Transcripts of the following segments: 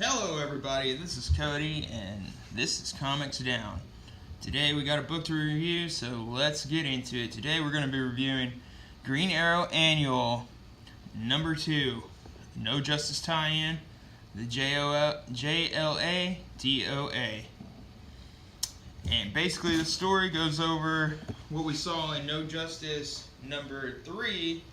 Hello everybody, this is Cody and this is ComicsDown. Today we got a book to review, so let's get into it. Today we're going to be reviewing Green Arrow Annual number 2, No Justice tie-in, the JLA DOA. And basically the story goes over what we saw in No Justice number 3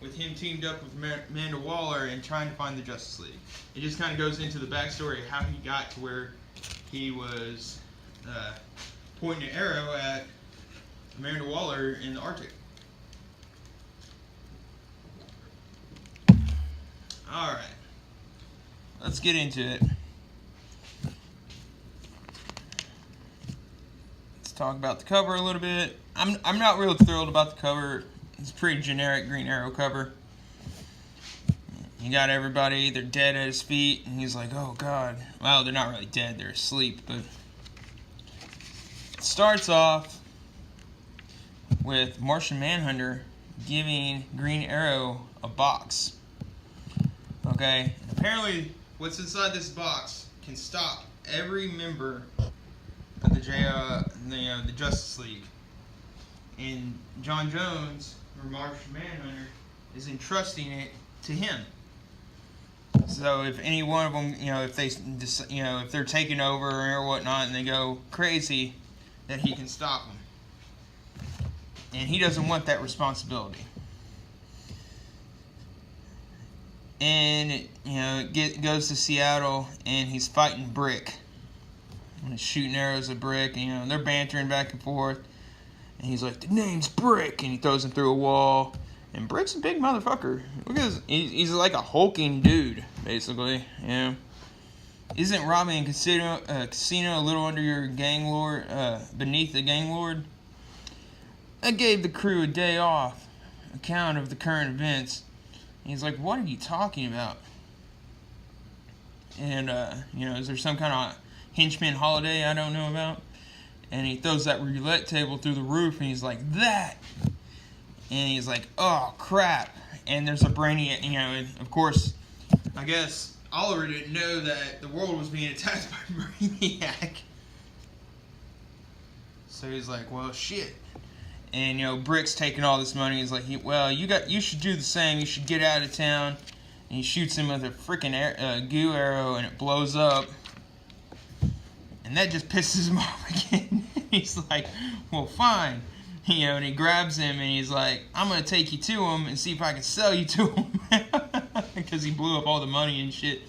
with him teamed up with Amanda Waller and trying to find the Justice League. It just kind of goes into the backstory of how he got to where he was pointing an arrow at Amanda Waller in the Arctic. Alright, let's get into it. Let's talk about the cover a little bit. I'm not real thrilled about the cover. It's a pretty generic Green Arrow cover. You got everybody, they're dead at his feet, and he's like, oh god. Well, they're not really dead, they're asleep, but it starts off with Martian Manhunter giving Green Arrow a box. Okay, and apparently what's inside this box can stop every member of the Justice League. And John Jones, or Martian Manhunter, is entrusting it to him. So if any one of them, if they're taking over or whatnot and they go crazy, that he can stop them. And he doesn't want that responsibility. And it goes to Seattle and he's fighting Brick. And he's shooting arrows at Brick. And they're bantering back and forth. And he's like, the name's Brick, and he throws him through a wall. And Brick's a big motherfucker. Look at his, he's like a hulking dude, basically. Isn't robbing a casino a little under your gang lord, beneath the gang lord? I gave the crew a day off, account of the current events. And he's like, what are you talking about? And is there some kind of henchman holiday I don't know about? And he throws that roulette table through the roof, and he's like, that! And he's like, oh, crap. And there's a Brainiac, and of course, I guess Oliver didn't know that the world was being attacked by Brainiac. So he's like, well, shit. And, Brick's taking all this money. He's like, well, you should do the same. You should get out of town. And he shoots him with a freaking goo arrow, and it blows up. And that just pisses him off again. He's like, well, fine. And he grabs him and he's like, I'm going to take you to him and see if I can sell you to him. Because he blew up all the money and shit.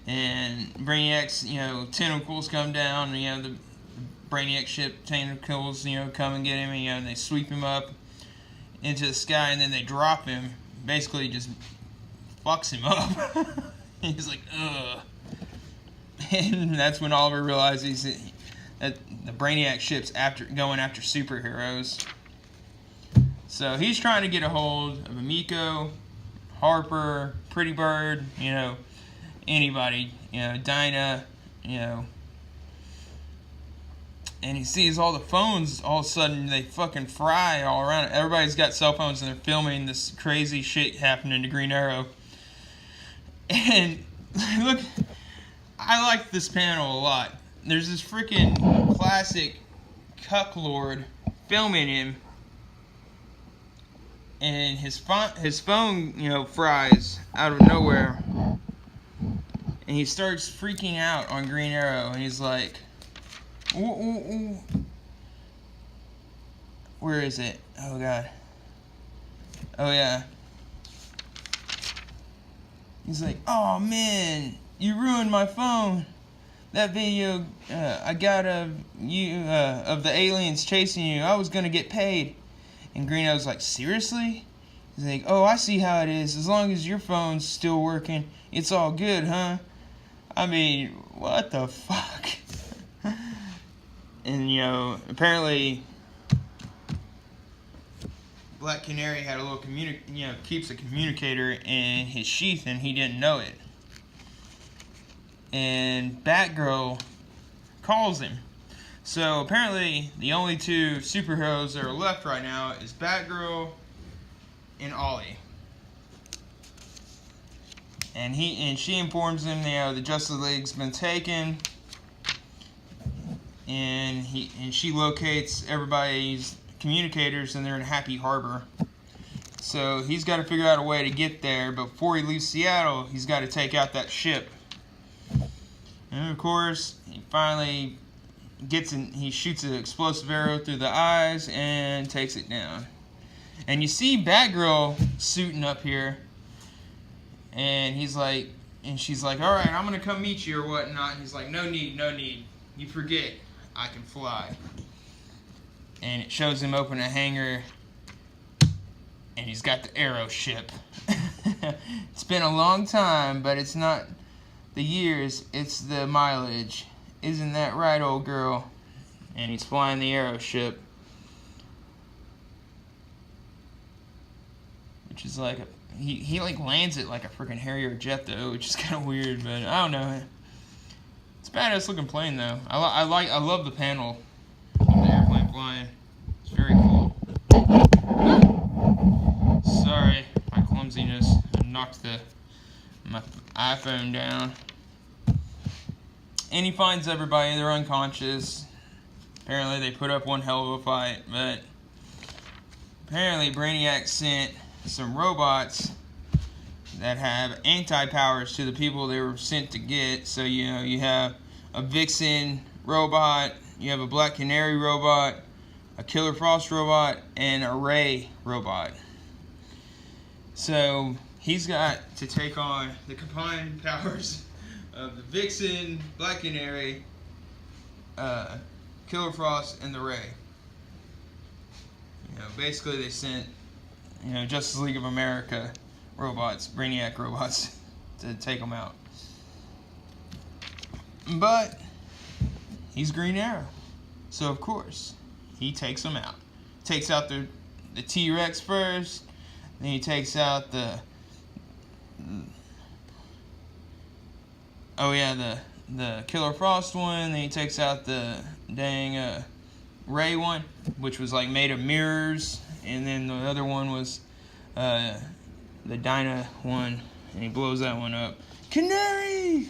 And Brainiac's, tentacles come down. And, the Brainiac ship tentacles, come and get him. And, they sweep him up into the sky and then they drop him. Basically just fucks him up. He's like, ugh. And that's when Oliver realizes that the Brainiac ship's going after superheroes. So he's trying to get a hold of Amiko, Harper, Pretty Bird, anybody, Dinah, and he sees all the phones, all of a sudden they fucking fry all around. Everybody's got cell phones and they're filming this crazy shit happening to Green Arrow. And look, I like this panel a lot. There's this freaking classic cuck lord filming him, and his phone, fries out of nowhere, and he starts freaking out on Green Arrow, and he's like, ooh, ooh, ooh. Where is it? Oh god. Oh yeah. He's like, oh man, you ruined my phone. That video I got of you, of the aliens chasing you, I was gonna get paid. And Green Arrow's like, seriously? He's like, oh, I see how it is. As long as your phone's still working, it's all good, huh? I mean, what the fuck? And, apparently Black Canary had a little keeps a communicator in his sheath and he didn't know it. And Batgirl calls him. So apparently the only two superheroes that are left right now is Batgirl and Ollie. And she informs him, the Justice League's been taken, and she locates everybody's communicators, and they're in Happy Harbor. So he's got to figure out a way to get there. But before he leaves Seattle, he's got to take out that ship. And of course, he finally gets in. He shoots an explosive arrow through the eyes and takes it down. And you see Batgirl suiting up here. And she's like, all right, I'm going to come meet you or whatnot. And he's like, no need. You forget, I can fly. And it shows him open a hangar, and he's got the Arrow ship. It's been a long time, but it's not the years, it's the mileage. Isn't that right, old girl? And he's flying the Arrow ship. Which is like he like lands it like a freaking Harrier jet though, which is kind of weird, but I don't know. It's a badass looking plane though. I love the panel of the airplane flying. It's very cool. Sorry, my clumsiness. I knocked my iPhone down. And he finds everybody. They're unconscious. Apparently they put up one hell of a fight, but apparently Brainiac sent some robots that have anti-powers to the people they were sent to get. So, you have a Vixen robot, you have a Black Canary robot, a Killer Frost robot, and a Ray robot. So, he's got to take on the combined powers of the Vixen, Black Canary, Killer Frost, and the Ray. Basically they sent Justice League of America robots, Brainiac robots, to take them out. But he's Green Arrow, so of course he takes them out. Takes out the T-Rex first, then he takes out the Killer Frost one, then he takes out the dang Ray one, which was like made of mirrors. And then the other one was the Dinah one, and he blows that one up. Canary!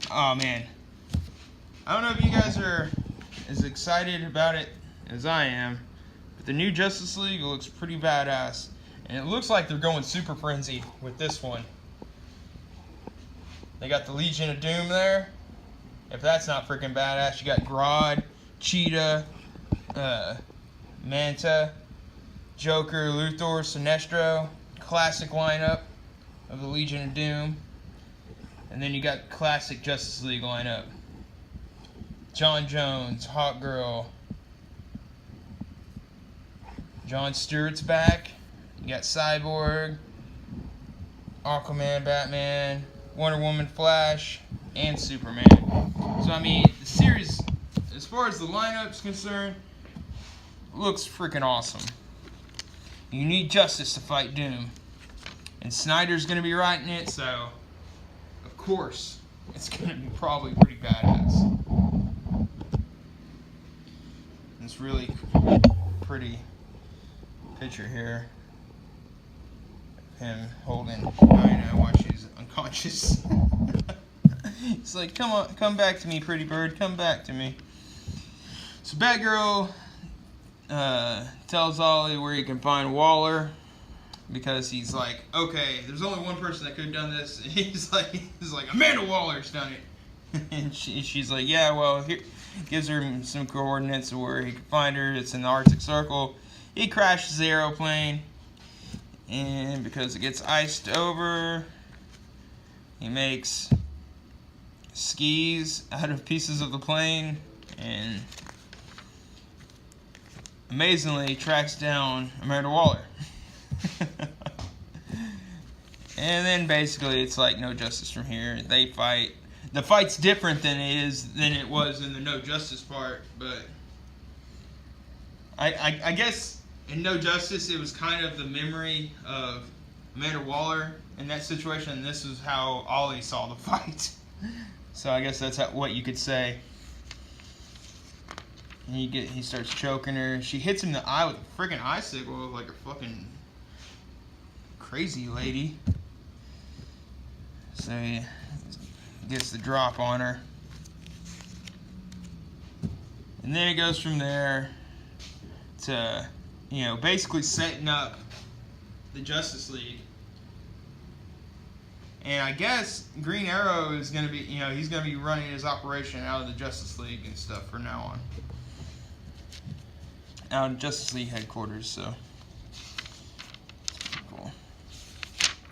Oh man. I don't know if you guys are as excited about it as I am, but the new Justice League looks pretty badass. And it looks like they're going Super Frenzy with this one. They got the Legion of Doom there. If that's not freaking badass, you got Grodd, Cheetah, Manta, Joker, Luthor, Sinestro, classic lineup of the Legion of Doom. And then you got classic Justice League lineup. John Jones, Hawk Girl, John Stewart's back. You got Cyborg, Aquaman, Batman, Wonder Woman, Flash, and Superman. So I mean, the series, as far as the lineup's concerned, looks freaking awesome. You need justice to fight Doom. And Snyder's going to be writing it, so of course it's going to be probably pretty badass. This really pretty picture here. Him holding Dinah while she's unconscious. He's like, come back to me, pretty bird, come back to me. So Batgirl tells Ollie where he can find Waller, because he's like, okay, there's only one person that could have done this. And he's like, Amanda Waller's done it. And she's like, yeah, well, here, gives her some coordinates of where he can find her. It's in the Arctic Circle. He crashes the airplane, and because it gets iced over, he makes skis out of pieces of the plane, and amazingly tracks down Amanda Waller. And then basically it's like no justice from here. They fight. The fight's different than it was in the no justice part, but I guess in no justice it was kind of the memory of Amanda Waller in that situation, and this is how Ollie saw the fight. So I guess that's what you could say. And he starts choking her. She hits him in the eye with a freaking icicle, like a fucking crazy lady. So he gets the drop on her. And then it goes from there to, you know, basically setting up the Justice League. And I guess Green Arrow is going to be, you know, he's going to be running his operation out of the Justice League and stuff from now on. Out of Justice League headquarters, so. Cool.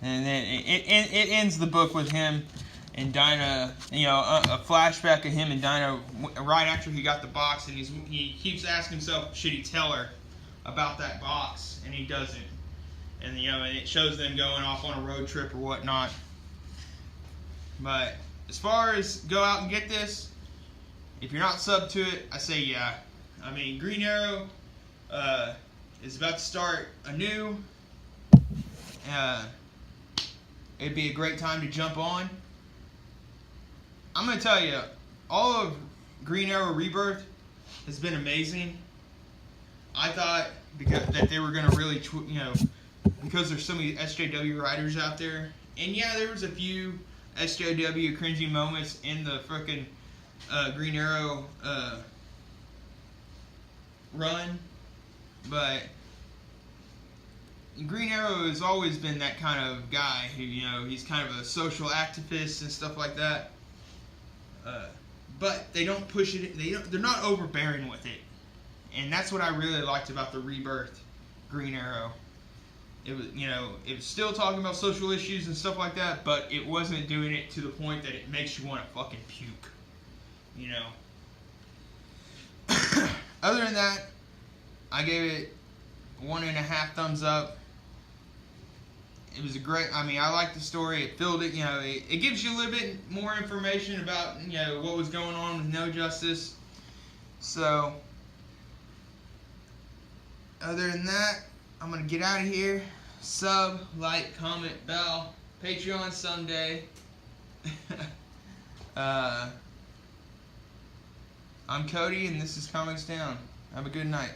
And then it ends the book with him and Dinah, you know, a flashback of him and Dinah right after he got the box, and he keeps asking himself, should he tell her about that box? And he doesn't. And, you know, and it shows them going off on a road trip or whatnot. But as far as go out and get this, if you're not subbed to it, I say yeah. I mean, Green Arrow is about to start anew. It'd be a great time to jump on. I'm going to tell you, all of Green Arrow Rebirth has been amazing. I thought that they were going to really, you know, because there's so many SJW writers out there. And yeah, there was a few SJW cringy moments in the frickin' Green Arrow run. But Green Arrow has always been that kind of guy who, you know, he's kind of a social activist and stuff like that. But they don't push it. They're not overbearing with it, and that's what I really liked about the Rebirth Green Arrow. It was, you know, it was still talking about social issues and stuff like that, but it wasn't doing it to the point that it makes you want to fucking puke. You know. Other than that, I gave it 1.5 thumbs up. It was a great, I mean, I liked the story. It filled it, you know, it gives you a little bit more information about, you know, what was going on with No Justice. So, other than that, I'm going to get out of here. Sub, like, comment, bell, Patreon someday. I'm Cody, and this is ComicsDown. Have a good night.